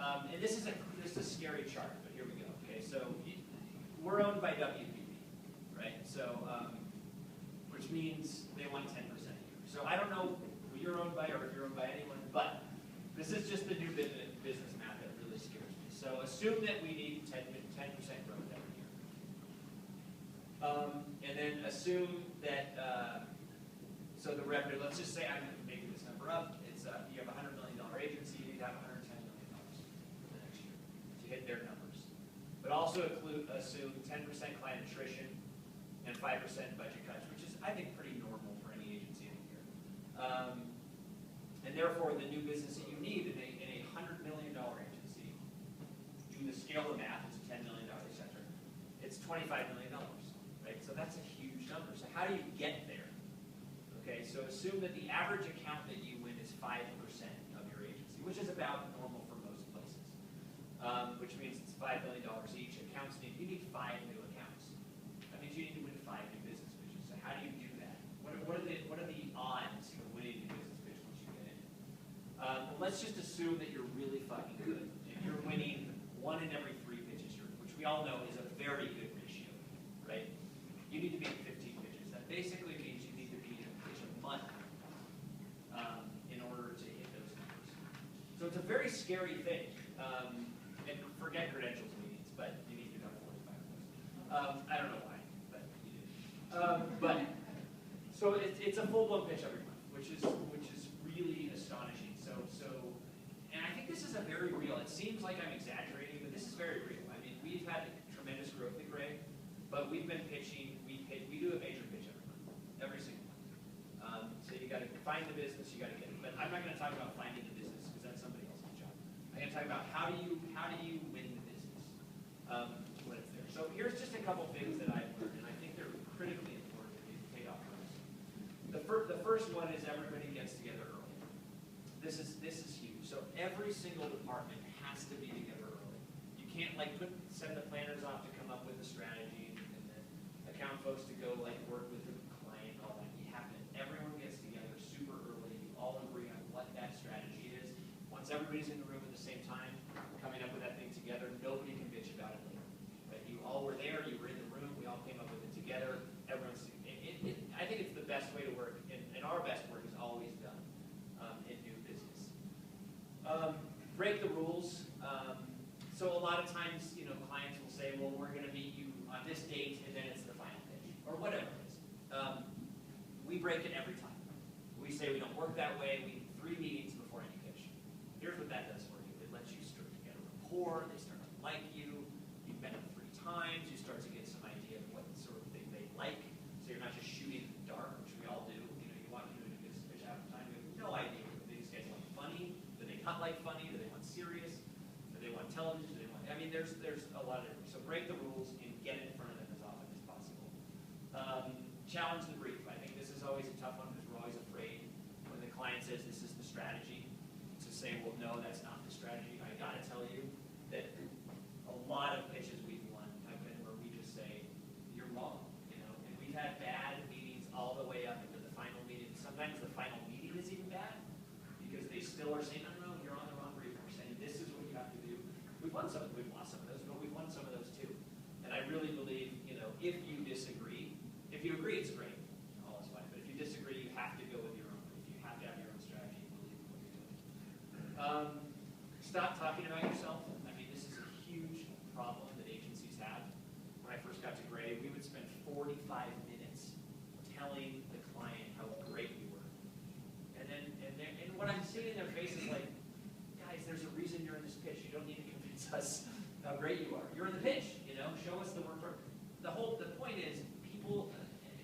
And this is a scary chart, but here we go. Okay, so we're owned by WPP, right? So, which means they want 10% a year. So I don't know who you're owned by or if you're owned by anyone, but this is just the new business math that really scares me. So assume that we need 10% growth every year. And then assume that, so the revenue, let's just say I'm making this number up, it's you have a $100 million agency, you need to have $110 million for the next year to hit their numbers. But also assume 10% client attrition and 5% budget cuts, which is, I think, pretty normal for any agency in a year. And therefore, the new business that you need in a $100 million agency, do the scale of math, it's $10 million, et cetera. It's $25 million, right? So that's a huge number. So how do you get there? Okay, so assume that the average account that you win is 5% of your agency, which is about normal for most places, which means it's $5 million each. You need 5 new accounts. That means you need to win 5 new business pitches. So how do you do that? What are the odds of winning a new business pitch once you get in? Well, let's just assume that you're really fucking good. And you're winning 1 in every 3 pitches, which we all know is a very good ratio, right? You need to be in 15 pitches. That basically means you need to be in a pitch a month in order to hit those numbers. So it's a very scary thing. And forget credentials meetings, but you need to know 45 of those. I don't know why, but you do. So it's a full-blown pitch every month, which is really astonishing. So, and I think this is a very real. It seems like I'm exaggerating, but this is very real. I mean, we've had tremendous growth at Gray, but we've been pitching. We do a major pitch every month, every single month. So you got to find the business, you got to get it. But I'm not going to talk about finding the business because that's somebody else's job. I'm going to talk about how do you win the business when it's there. So here's just a couple things that I've learned, and I think they're critically important to pay off for us. The first one is everybody gets together early. This is huge. So every single department has to be together early. You can't send the planners off to come up with a strategy and the account folks to go work with the client and all that. Everyone gets together super early. You all agree on what that strategy is. Once everybody's in the room at the same time, coming up with that thing together, nobody can bitch about it later. Right? You all were there, you were in the room, we all came up with it together. Everyone's. I think it's the best way to work, and our best work is always done in new business. Break the rules. So a lot of times, clients will say, well, we're going to meet you on this date, and then it's the final pitch, or whatever it is. We break it every time. We say we don't work that way. We need 3 meetings before any pitch. Here's what that does for you. It lets you start to get a rapport. They start to like you. You've met them 3 times. You start to get some idea of what sort of thing they like. So you're not just shooting in the dark, which we all do. You want to do a business pitch half the time. You have no idea what these guys want. Funny? Do they not like funny? Do they want serious? Do they want television? Do they want? I mean, there's a lot of different. So break the rules and get in front of them as often as possible. Challenge the brief. I think this is always a tough one because we're always afraid when the client says this is the strategy to say, well, no, that's not the strategy. I got to tell you that a lot of pitches we've won have been where we just say, you're wrong. And we've had bad meetings all the way up into the final meeting. Sometimes the final meeting is even bad because they still are saying, no, you're on the wrong brief. We're saying this is what you have to do. We've lost some of those, but we've won some of those too. And I really believe, if you disagree, if you agree, it's great. All is fine. But if you disagree, you have to go with your own brief. You have to have your own strategy and believe in what you're doing. Stop talking about yourself. I mean, this is a huge problem that agencies have. When I first got to Gray, we would spend 45 minutes telling the client how great we were. And when I'm sitting in their faces like, guys, there's a reason you're in this pitch. You don't need to convince us how great you are. You're in the pitch, show us the work. The point is,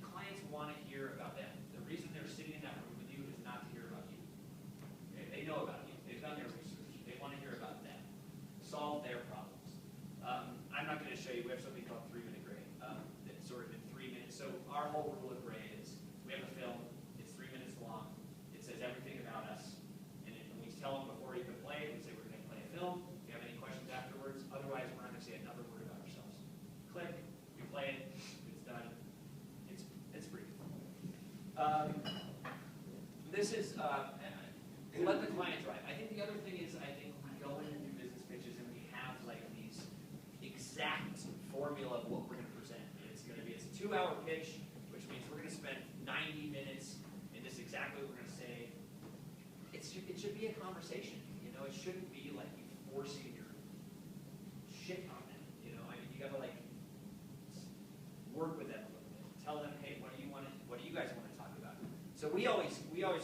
clients want to hear about them. The reason they're sitting in that room with you is not to hear about you. Okay? They know about you. They've done their research. They want to hear about them. Solve their problems. I'm not going to show you. We have something called 3-minute Gray. That's sort of in 3 minutes. So our whole rule of Gray is we have a film. It's 3 minutes long. It says everything about us. And when we tell them before we even play it, we say we're going to play a film. If you have any questions afterwards, otherwise we're not going to say another word about ourselves. Click. We play it. It's done. It's brief. This is let the client drive. I think the other thing should be a conversation. You know, it shouldn't be like you forcing your shit on them. You know, I mean, you gotta like work with them a little bit. Tell them, hey, what do you guys want to talk about? So we always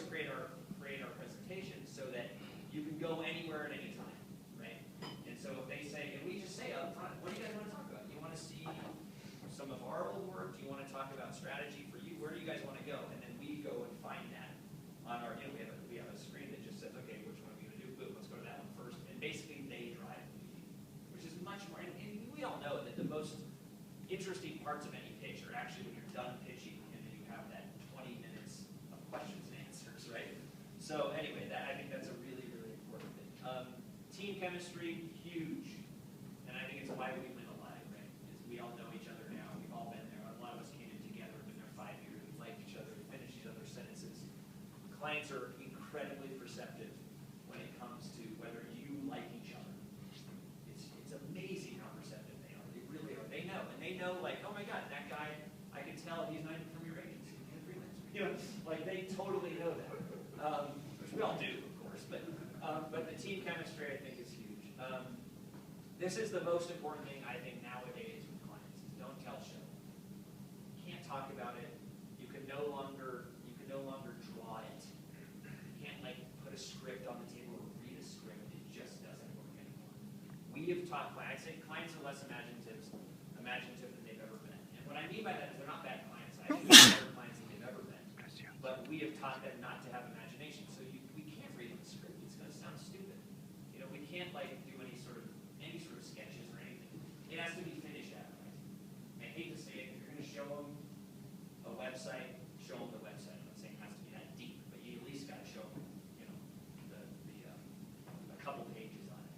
create our presentations so that you can go anywhere at any time, right? And so if they say, and we just say up front, what do you guys want to talk about? You want to see some of our old work? Do you want to talk about strategy for you? Where do you guys want to go? And then we go and find that on our, you know, we have a screen that just says, okay, which one are we going to do? Boom, let's go to that one first. And basically they drive the meeting, which is much more, and we all know that the most interesting parts of any pitch are actually when you're done pitching and then you have that 20 minutes of questions and answers, right? So anyway, I think that's a really, really important thing. Team chemistry, huge. And I think it's why we win a lot, right? Is we all know each other now. We've all been there. A lot of us came in together, been there 5 years. We like each other. We finish each other's sentences. Clients are incredibly perceptive when it comes to whether you like each other. It's amazing how perceptive they are. They really are. They know. And they know, like, oh my God, that guy, I can tell he's not even from your agency. He's a freelancer. You know, like they totally know that. Which we all do, of course. But the team chemistry, I think, is huge. This is the most important thing, I think, nowadays with clients, is don't tell show. You can't talk about it. You can no longer draw it. You can't like put a script on the table or read a script. It just doesn't work anymore. We have taught clients, I say clients are less imaginative than they've ever been. And what I mean by that is they're not bad clients. I think they're better clients than they've ever been. But we have taught them not to have imagination. So we can't read a script. It's going to sound stupid. You know, we can't like do any sort of sketches or anything. It has to be finished advertising. I hate to say it, if you're going to show them a website, show them the website. I'm not saying it has to be that deep, but you at least got to show them, you know, a couple pages on it.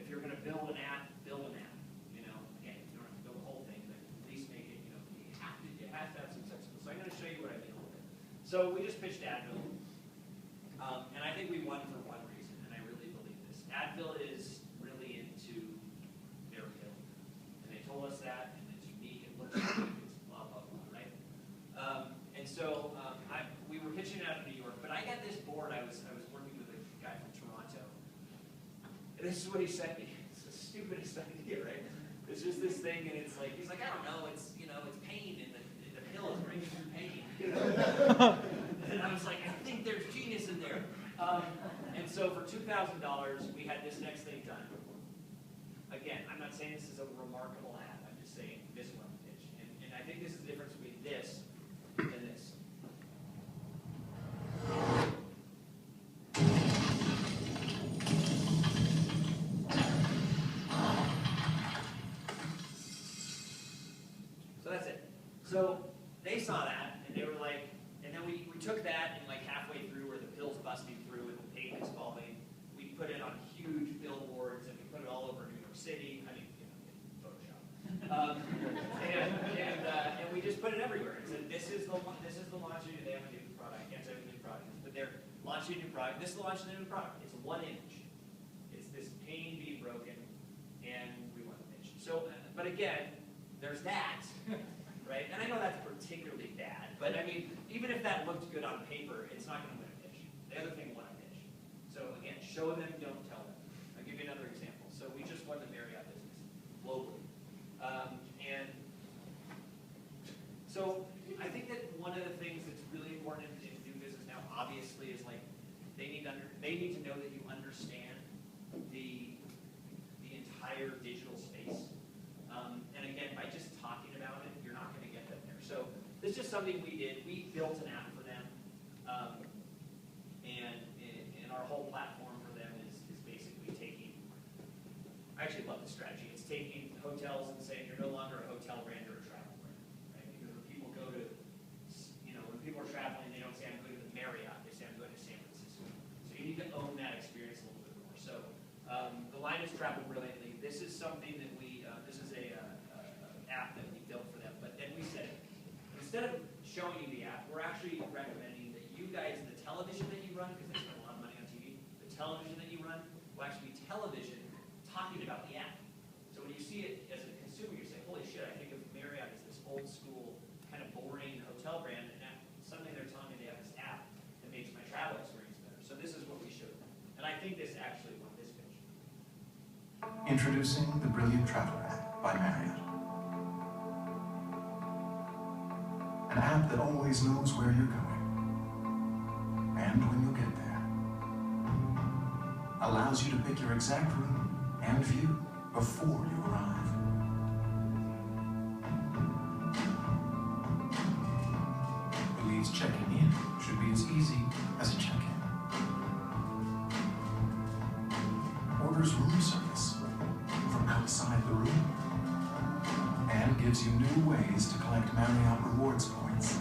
If you're going to build an app, build an app. You know, again, you don't have to build the whole thing, but at least make it. You know, it has to have some substance. So I'm going to show you what I mean a little bit. So we just pitched Advil, and I think we won for one reason, and I really believe this. Advil is really into their pill, and they told us that, and it's unique, it looks unique, it's blah, blah, blah, right? And so we were pitching it out of New York, but I got this board. I was working with a guy from Toronto, and this is what he sent me. It's the stupidest idea, right? It's just this thing, and it's like, he's like, I don't know, it's, you know, it's pain, and the pill is bringing through pain. You know? And I was like, I think there's genius in there. And so for $2,000, we had this next thing done. Again, I'm not saying this is a remarkable ad. I'm just saying this one pitch. And I think this is the difference between this and this. So that's it. So they saw that, and they were like, and then we took that, and like halfway through where the pill's busting through and the pavement's falling, we put it on huge billboards, and we put it all over New York City. I mean, you know, in Photoshop. And we just put it everywhere. And said, this is the launch of they have a new product. I can't say what the new product is, but they're launching a new product. This is the launch of the new product. It's 1 image. It's this pain being broken, and we want the pitch. So, but again, there's that. Right? And I know that's particularly bad, but I mean, even if that looked good on paper, it's not going to win a pitch. The other thing won a pitch. So again, show them, don't tell them. I'll give you another example. So we just won the Marriott business globally. And so I think that one of the things that's really important in new business now, obviously, is like they need to know that you understand the entire digital space. And again, by just talking about it, you're not going to get them there. So this is just something we did. We built an app for them, and our whole platform for them is basically taking. I actually love the strategy. It's taking hotels and saying you're no longer a hotel brand or a travel brand, right? Because when people go to, you know, when people are traveling, they don't say I'm going to the Marriott. They say I'm going to San Francisco. So you need to own that experience a little bit more. So the line is Travel Brilliantly. This is something that this is a app that we built for them. But then we said, instead of showing you the app, we're actually recommending that you guys, the television that you run, because they spend a lot of money on TV, the television that you run will actually be television talking about the app. So when you see it as a consumer, you say, holy shit, I think of Marriott as this old school, kind of boring hotel brand, and suddenly they're telling me they have this app that makes my travel experience better. So this is what we showed them. think this actually won this pitch. Introducing the Brilliant Traveler app by Marriott. An app that always knows where you're going and when you'll get there. Allows you to pick your exact room and view before you arrive. Believes checking in should be as easy as a check-in. Orders room service from outside the room and gives you new ways to collect Marriott rewards points.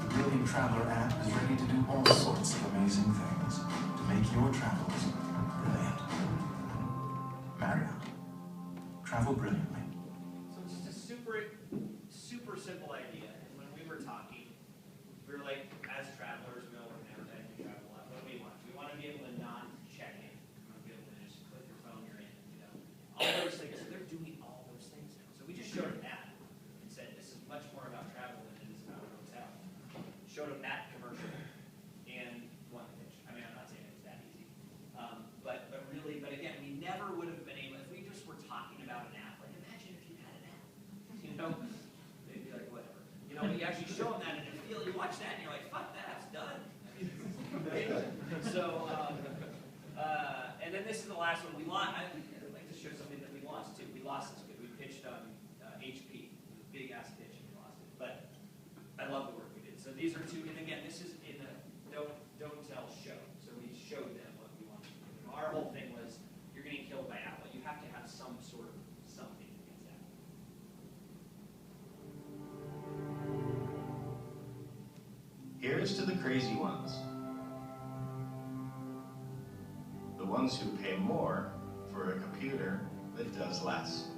The Brilliant Traveler app is ready to do all sorts of amazing things to make your travels brilliant. Marriott. Travel brilliantly. So it's just a super simple idea. And when we were talking, we were like, as travelers, we all work in advertising, we travel a lot. What do we want? We want to be able to not check in. We want to be able to just click your phone, you're in, you know. All those things. So they're doing all those things now. So we just showed them that and said, this is much more about travel than it is about a hotel. Showed them that commercial and won the pitch. I mean, I'm not saying it was that easy. But again, we never would have been able, if we just were talking about an app, like imagine if you had an app, you know, they'd be like, whatever. You know, but you actually show them that and you watch that and you're like, fuck, that app's done. I mean, right? So, and then this is the last one. We lost, I'd like to show something that we lost too. We lost this bid. We pitched HP. It was a big ass pitch and we lost it. But I love the work we did. So these are two, and again, this is in the don't tell show. So we showed them what we wanted to do. Our whole thing was, you're getting killed by Apple. You have to have some sort of something against Apple. Here's to the crazy ones. The ones who pay more for a computer that does less.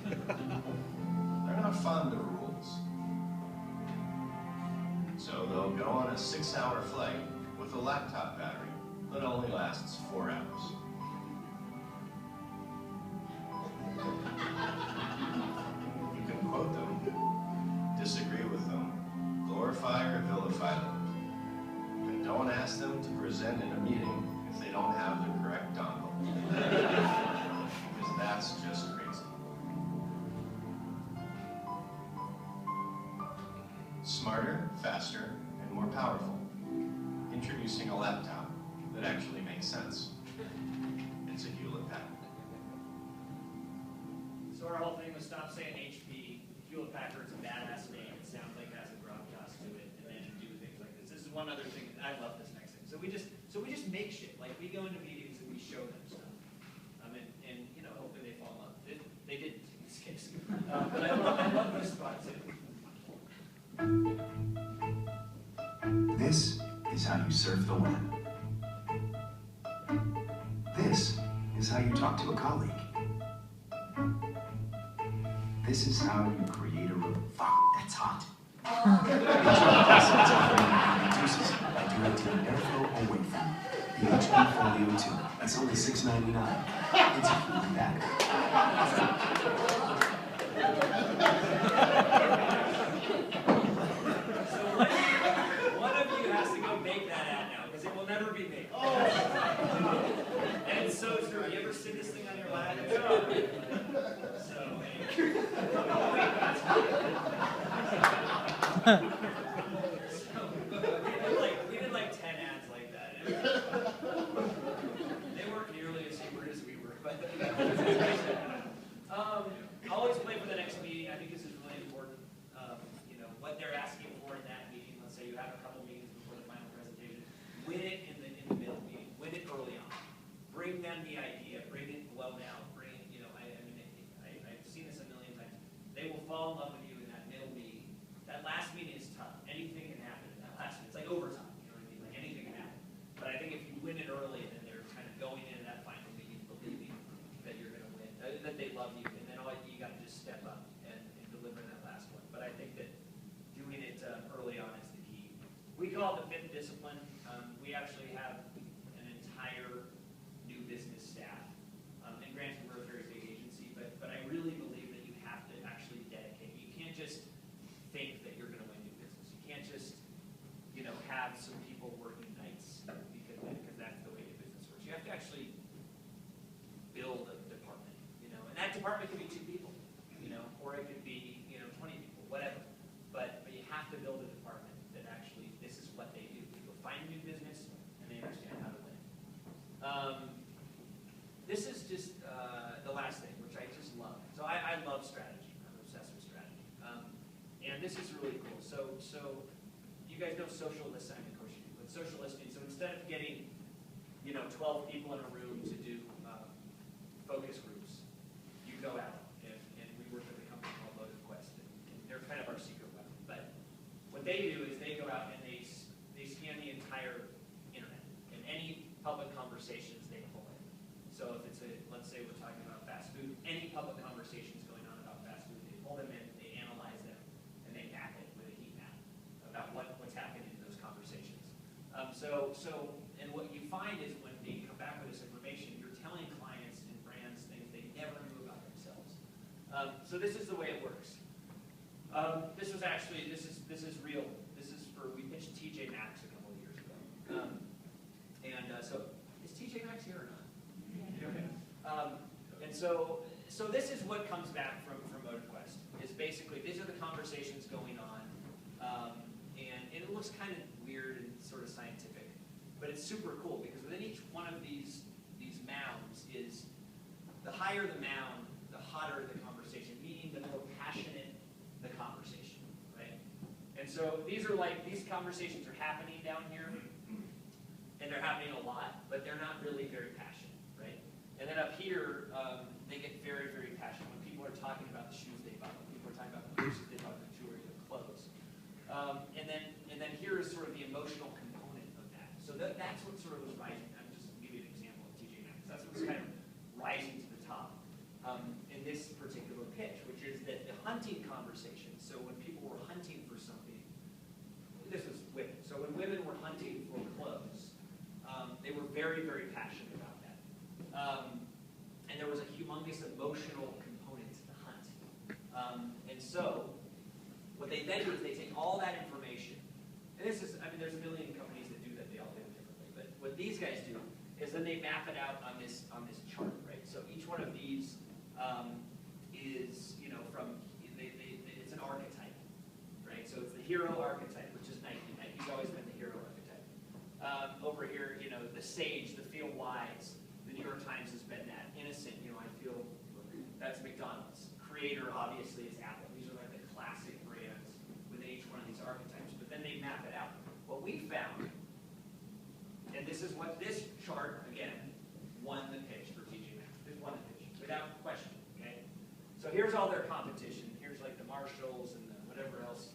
They're not fond of rules. So they'll go on a 6-hour flight with a laptop battery that only lasts 4 hours. You can quote them, disagree with them, glorify or vilify them, but don't ask them to present in a meeting if they don't have the correct dongle. Because that's just crazy. Smarter, faster, and more powerful. Introducing a laptop that actually makes sense. It's a Hewlett-Packard. So our whole thing was stop saying HP. Hewlett-Packard's a badass name. It sounds like it has a gravitas to it, and then do things like this. This is one other thing. I love this next thing. So we just make shit. Like we go into meetings and we show them stuff. And you know, hopefully they fall in love. They didn't in this case. But I love this spot too. This is how you surf the web. This is how you talk to a colleague. This is how you create a room. Fuck, that's hot. By directing airflow away from the HP Folio 2. That's only $6.99. It's a human battery. One of you has to go make that ad now, because it will never be made. And it's so true. You ever see this thing on your lap? So, we did like 10 ads like that. They weren't nearly as humorous as we were, but I'll explain for the next meeting. I think this is really important. You know, what they're asking for in that meeting. Let's say you have a couple meetings before the final presentation. Win it in the middle meeting. Win it early on. Bring them the idea. Bring it blown out. Bring it, you know, I've seen this a million times. They will fall in love with you in that middle meeting. That last meeting is tough. Anything can happen in that last meeting. It's like overtime. You know what I mean? Like anything can happen. But I think if you win it early and then they're kind of going into that final meeting believing that you're going to win, that they love you, and then all you got to just step up and deliver that last one. But I think that doing it early on is the key. We call it the 5th discipline. We actually have an entire new business staff. And granted, we're a very big agency, but I really believe that you have to actually dedicate. You can't just think that you're going to win new business. You can't just, you know, have some people people working nights because that's the way the business works. You have to actually build a department, and that department could be 2 people, or it could be 20 people, whatever. But you have to build a department that actually this is what they do. People find a new business and they understand how to win. This is just the last thing, which I just love. So I love strategy. I'm obsessed with strategy. And this is really cool. So you guys know social listening, of course you do. But social listening, so instead of getting 12 people in a room to do focus groups, you go out and we work with a company called Motive Quest. And they're kind of our secret weapon. But what they do is they go out and they scan the entire internet and any public conversations they pull in. So if it's let's say we're talking about fast food, any public conversations going on about fast food, they pull them in, they analyze them, and they map it with a heat map about what's happening in those conversations. And what you find is when they come back with this information, you're telling clients and brands things they never knew about themselves. So this is the way it works. This is real. This is we pitched TJ Maxx a couple of years ago. So is TJ Maxx here or not? Yeah. Okay. And so this is what comes back from Motive Quest. Is basically these are the conversations going on, and it looks kind of weird and sort of scientific, but it's super cool because within each one of these mounds is the higher the mound, the hotter the conversation, meaning the more passionate the conversation, right? And so these conversations are happening down here, and they're happening a lot, but they're not really very passionate, right? And then up here, they get very, very passionate when people are talking about the shoes they bought, when people are talking about the purses they bought, the jewelry, the clothes. And then here is sort of the emotional component of that. So that's what sort of was rising. I'm just going to give you an example of TJ Maxx. That's what's kind of rising to the top in this particular pitch, which is that the hunting conversation. So when people were hunting for something, this was women. So when women were hunting for clothes, they were very, very passionate about that. And there was a humongous emotional component to the hunt. And so what they then do is they take all that information, and there's a million companies that do that, they all do it differently, but what these guys do is then they map it out on this chart, right? So each one of these is, it's an archetype, right? So it's the hero archetype, which is Nike. Nike's always been the hero archetype. Over here, the sage, the feel wise. The New York Times has been that. Innocent, I feel that's McDonald's. Creator, obviously, is Apple. These are like the classic brands within each one of these archetypes. But then they map it out. What we found, and this is what this chart, again, won the pitch for TJ Maxx. It won the pitch, without question, okay? So here's all their competition. Here's like the Marshalls and the whatever else,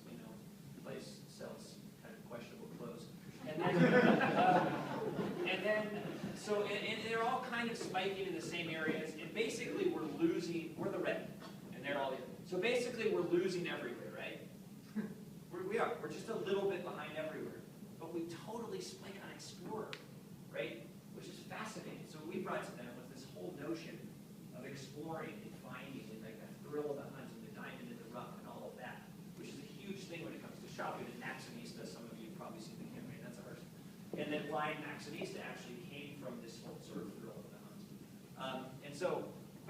place sells kind of questionable clothes. And they're all kind of spiking in the same areas, and basically we're the red, and they're all the other. So basically we're losing everywhere, right? We are. We're just a little bit behind everywhere. But we totally spike on Explorer, right? Which is fascinating. So what we brought to them was this whole notion of exploring and finding, and like that thrill of the hunt and the diamond in the rough and all of that, which is a huge thing when it comes to shopping. And Maxinista, some of you have probably seen the campaign, that's ours. And then why Maxinista actually came from this whole sort of thrill of the hunt.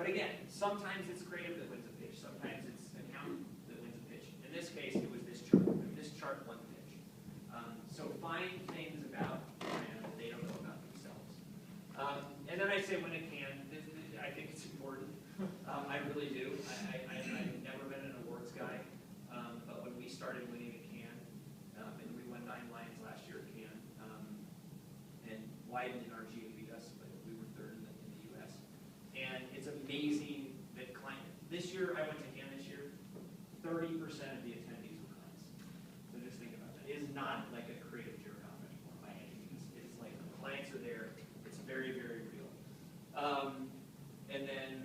But again, sometimes it's creative that wins a pitch, sometimes it's accountant that wins a pitch. In this case, it was this chart. This chart won the pitch. So find things about the brand that they don't know about themselves. And then I say when it can, I think it's important. I really do. I've never been an awards guy, but when we started winning at Cannes, and we won 9 Lions last year at Cannes, and Wyden and RG beat us, but we were 3rd in the U.S. And it's amazing that this year, I went to Cannes this year, 30% of the attendees were clients. So just think about that. It is not like a creative jerk-off anymore by any means. It's like the clients are there. It's very, very real. And then